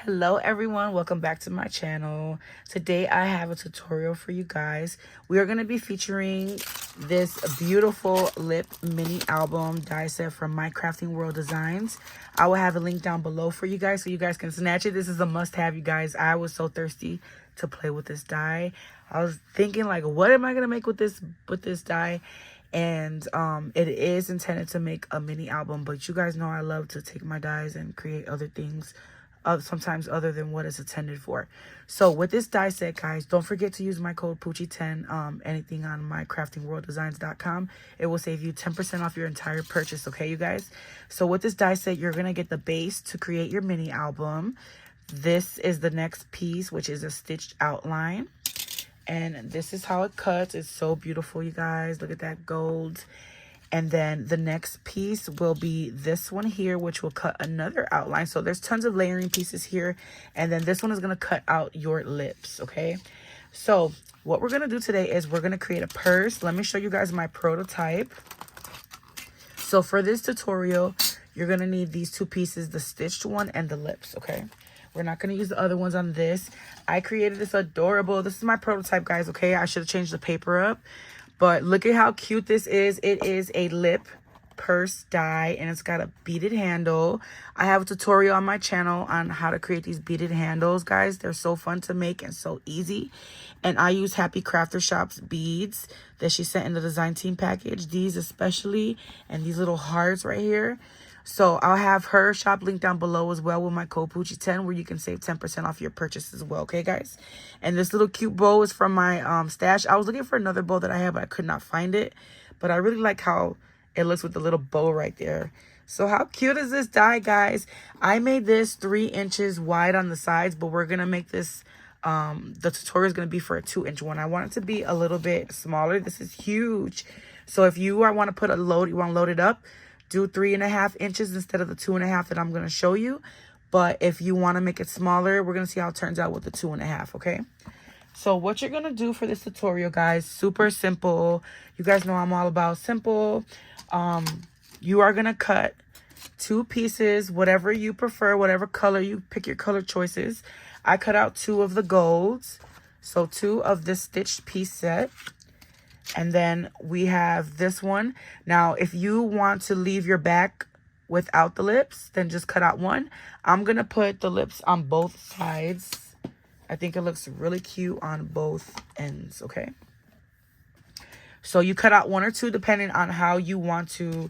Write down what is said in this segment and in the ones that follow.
Hello everyone, welcome back to my channel. Today I have a tutorial for you guys. We are going to be featuring this beautiful lip mini album die set from My Crafting World Designs. I will have a link down below for you guys so you guys can snatch it. This is a must-have, you guys. I was so thirsty to play with this die. I was thinking, like, what am I going to make with this die? And it is intended to make a mini album, but you guys know I love to take my dies and create other things, sometimes other than what it's intended for. So with this die set, guys, don't forget to use my code Poochie10, anything on mycraftingworlddesigns.com. It will save you 10% off your entire purchase, okay, you guys? So with this die set, you're going to get the base to create your mini album. This is the next piece, which is a stitched outline. And this is how it cuts. It's so beautiful, you guys. Look at that gold. And then the next piece will be this one here, which will cut another outline. So there's tons of layering pieces here. And then this one is going to cut out your lips, okay? So what we're going to do today is we're going to create a purse. Let me show you guys my prototype. So for this tutorial, you're going to need these two pieces, the stitched one and the lips, okay? We're not going to use the other ones on this. I created this adorable, this is my prototype, guys, okay? I should have changed the paper up. But look at how cute this is. It is a lip purse die, and it's got a beaded handle. I have a tutorial on my channel on how to create these beaded handles, guys. They're so fun to make and so easy. And I use Happy Crafter Shop's beads that she sent in the design team package. These especially, and these little hearts right here. So I'll have her shop link down below as well with my code Poochie10, where you can save 10% off your purchase as well, okay, guys? And this little cute bow is from my stash. I was looking for another bow that I have, but I could not find it. But I really like how it looks with the little bow right there. So how cute is this die, guys? I made this 3 inches wide on the sides, but we're going to make this, the tutorial is going to be for a 2-inch one. I want it to be a little bit smaller. This is huge. So if you want to put a load, you want to load it up, do 3.5 inches instead of the 2.5 that I'm going to show you. But if you want to make it smaller, we're going to see how it turns out with the 2.5, okay? So what you're going to do for this tutorial, guys, super simple. You guys know I'm all about simple. You are going to cut 2 pieces, whatever you prefer, whatever color you pick, your color choices. I cut out 2 of the golds, so 2 of this stitched piece set. And then we have this one. Now, if you want to leave your back without the lips, then just cut out 1. I'm going to put the lips on both sides. I think it looks really cute on both ends, okay? So you cut out 1 or 2 depending on how you want to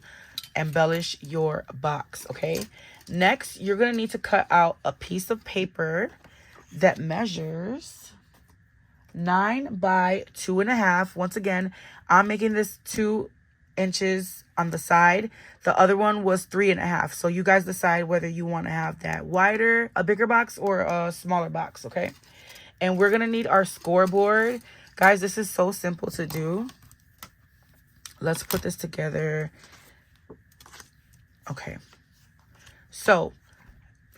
embellish your box, okay? Next, you're going to need to cut out a piece of paper that measures 9 by 2.5. Once again, I'm making this 2 inches on the side. The other one was 3.5. So you guys decide whether you want to have that wider, a bigger box, or a smaller box, okay? And we're going to need our scoreboard. Guys, this is so simple to do. Let's put this together. Okay. So,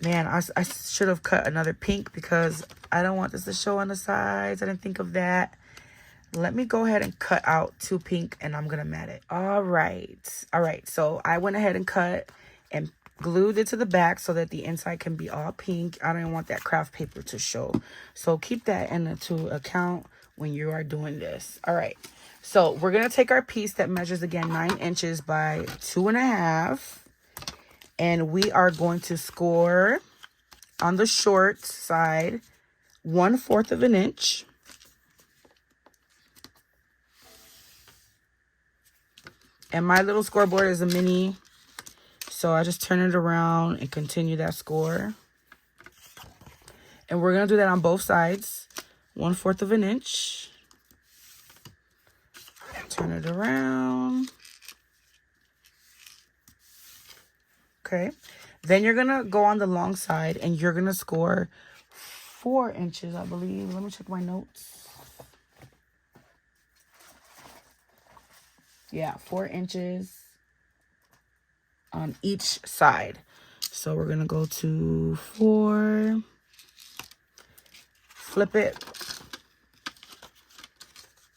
man, I should have cut another pink because I don't want this to show on the sides. I didn't think of that. Let me go ahead and cut out 2 pink, and I'm going to mat it. All right. So I went ahead and cut and glued it to the back so that the inside can be all pink. I don't want that craft paper to show. So keep that into account when you are doing this. All right. So we're going to take our piece that measures, again, 9 inches by 2.5. And we are going to score on the short side 1/4 of an inch. And my little scoreboard is a mini, so I just turn it around and continue that score. And we're going to do that on both sides. 1/4 of an inch. Turn it around. Okay, then you're gonna go on the long side and you're gonna score 4 inches, I believe. Let me check my notes. Yeah, 4 inches on each side. So we're gonna go to 4, flip it,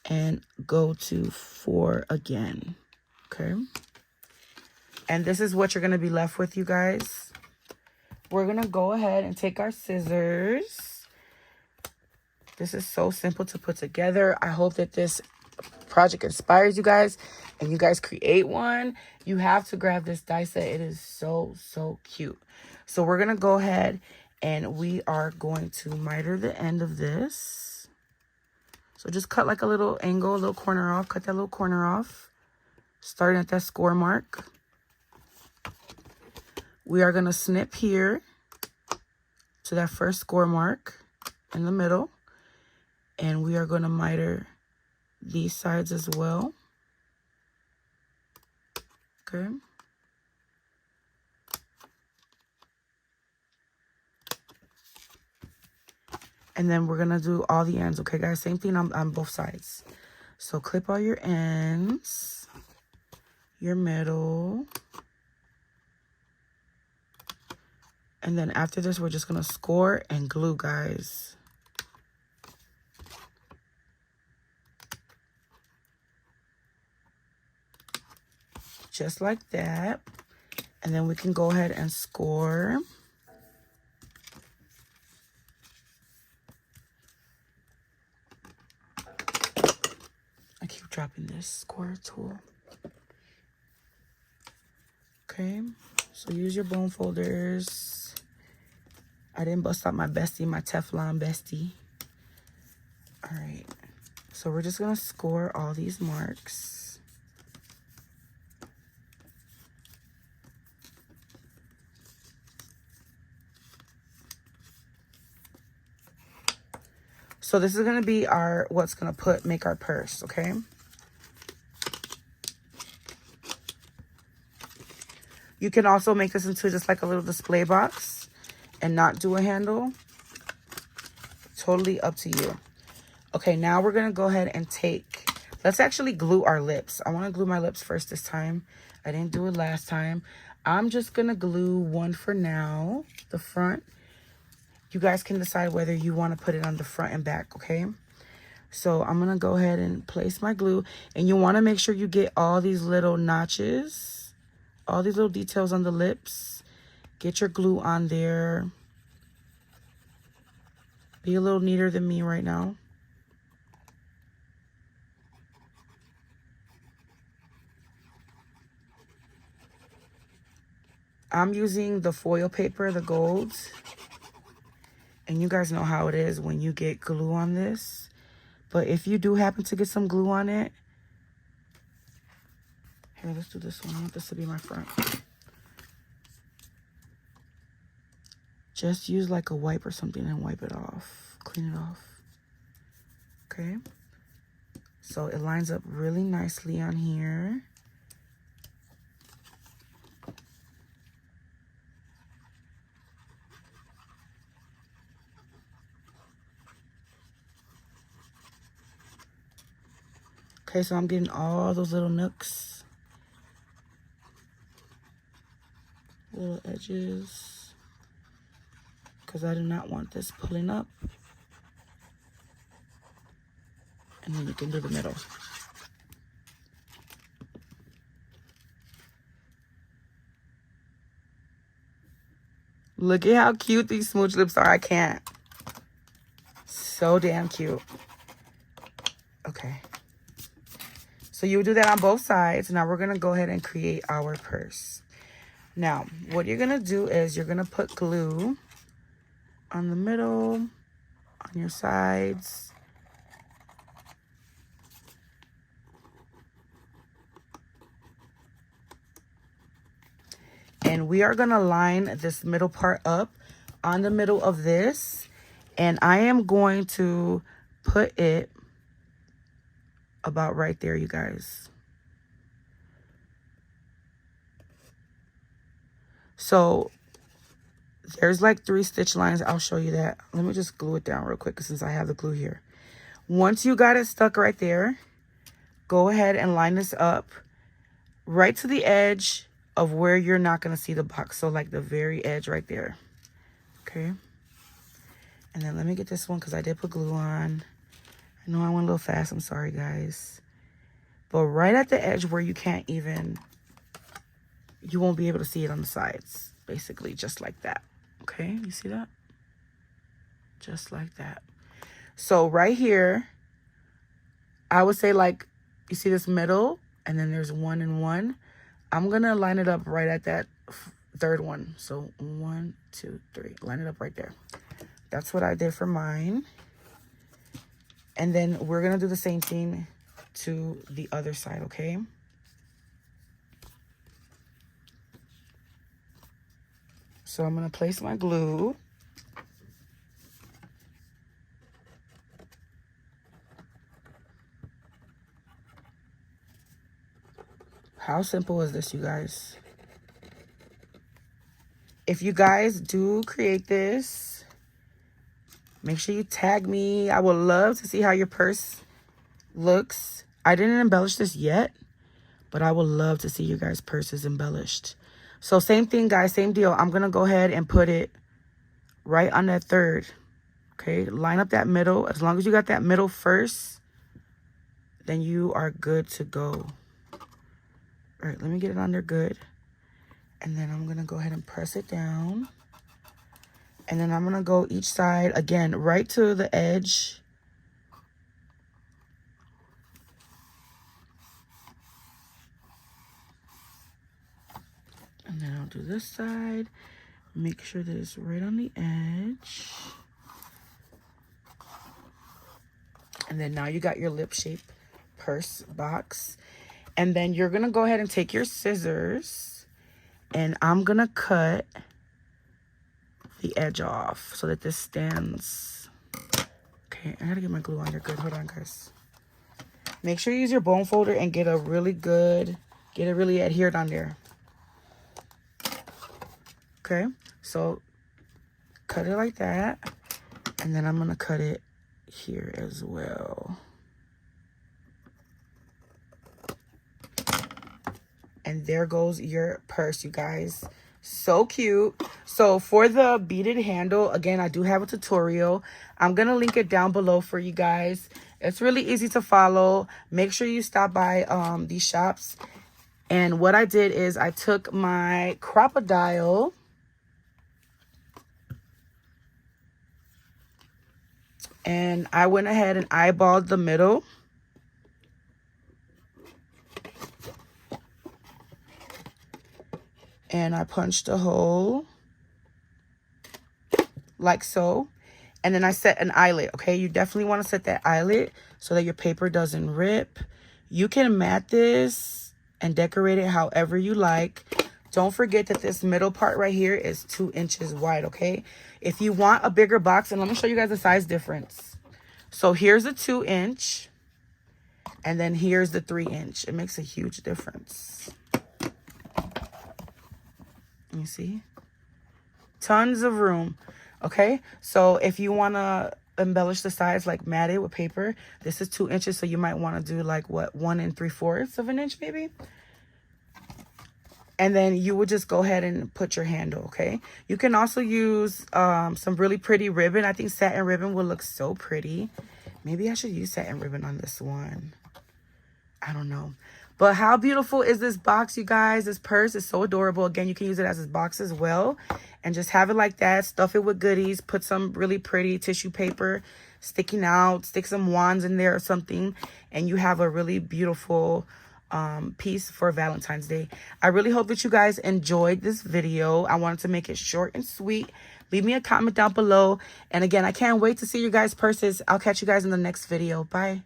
and go to 4 again. Okay. And this is what you're going to be left with, you guys. we're going to go ahead and take our scissors. This is so simple to put together. I hope that this project inspires you guys and you guys create one. You have to grab this die set. It is so, so cute. So we're going to go ahead and we are going to miter the end of this. So just cut like a little angle, a little corner off. Cut that little corner off. Starting at that score mark. We are going to snip here to that first score mark in the middle. And we are going to miter these sides as well. Okay. And then we're going to do all the ends. Okay, guys? Same thing on both sides. So clip all your ends, your middle. And then after this, we're just going to score and glue, guys. Just like that. And then we can go ahead and score. I keep dropping this score tool. Okay, so use your bone folders. I didn't bust out my bestie, my Teflon bestie. All right, so we're just gonna score all these marks. So this is gonna be our, what's gonna make our purse, okay? You can also make this into just like a little display box and not do a handle. Totally up to you. Okay, now we're gonna go ahead and let's actually glue our lips. I wanna glue my lips first this time. I didn't do it last time. I'm just gonna glue one for now, the front. You guys can decide whether you wanna put it on the front and back, okay? So I'm gonna go ahead and place my glue, and you wanna make sure you get all these little notches, all these little details on the lips. Get your glue on there. Be a little neater than me right now. I'm using the foil paper, the golds. And you guys know how it is when you get glue on this. But if you do happen to get some glue on it, here, let's do this one. I want this to be my front. Just use like a wipe or something and wipe it off. Clean it off. Okay. So it lines up really nicely on here. Okay, so I'm getting all those little nooks. Little edges. Because I do not want this pulling up. And then you can do the middle. Look at how cute these smooch lips are. I can't. So damn cute. Okay. So you do that on both sides. Now we're going to go ahead and create our purse. Now, what you're going to do is you're going to put glue on the middle, on your sides. And we are going to line this middle part up on the middle of this. And I am going to put it about right there, you guys. So there's like 3 stitch lines. I'll show you that. Let me just glue it down real quick since I have the glue here. Once you got it stuck right there, go ahead and line this up right to the edge of where you're not going to see the box. So like the very edge right there. Okay. And then let me get this one because I did put glue on. I know I went a little fast. I'm sorry, guys. But right at the edge where you can't even, you won't be able to see it on the sides. Basically, just like that. Okay, you see that? Just like that. So right here, I would say, like, you see this middle, and then there's 1 and 1. I'm gonna line it up right at that third one. So 1, 2, 3, line it up right there. That's what I did for mine. And then we're gonna do the same thing to the other side, okay? So I'm gonna place my glue. How simple is this, you guys? If you guys do create this, make sure you tag me. I would love to see how your purse looks. I didn't embellish this yet, but I would love to see your guys' purses embellished. So same thing, guys, same deal. I'm going to go ahead and put it right on that third. Okay, line up that middle. As long as you got that middle first, then you are good to go. All right, let me get it on there good. And then I'm going to go ahead and press it down. And then I'm going to go each side, again, right to the edge. And then I'll do this side. Make sure that it's right on the edge. And then now you got your lip shape purse box. And then you're going to go ahead and take your scissors. And I'm going to cut the edge off so that this stands. Okay, I got to get my glue on there good. Hold on, guys. Make sure you use your bone folder and get it really adhered on there. Okay, so cut it like that. And then I'm going to cut it here as well. And there goes your purse, you guys. So cute. So for the beaded handle, again, I do have a tutorial. I'm going to link it down below for you guys. It's really easy to follow. Make sure you stop by these shops. And what I did is I took my crocodile and I went ahead and eyeballed the middle. And I punched a hole like so. And then I set an eyelet, okay? You definitely want to set that eyelet so that your paper doesn't rip. You can mat this and decorate it however you like. Don't forget that this middle part right here is 2 inches wide, okay? If you want a bigger box, and let me show you guys the size difference. So here's a 2-inch, and then here's the 3-inch. It makes a huge difference. You see? Tons of room. Okay? So if you want to embellish the sides, like mat it with paper, this is 2 inches. So you might want to do like, what, 1 3/4 of an inch maybe? And then you would just go ahead and put your handle, okay? You can also use some really pretty ribbon. I think satin ribbon will look so pretty. Maybe I should use satin ribbon on this one. I don't know. But how beautiful is this box, you guys? This purse is so adorable. Again, you can use it as a box as well. And just have it like that. Stuff it with goodies. Put some really pretty tissue paper sticking out. Stick some wands in there or something. And you have a really beautiful piece for Valentine's Day. I really hope that you guys enjoyed this video. I wanted to make it short and sweet. Leave me a comment down below. And again, I can't wait to see you guys' purses. I'll catch you guys in the next video. Bye.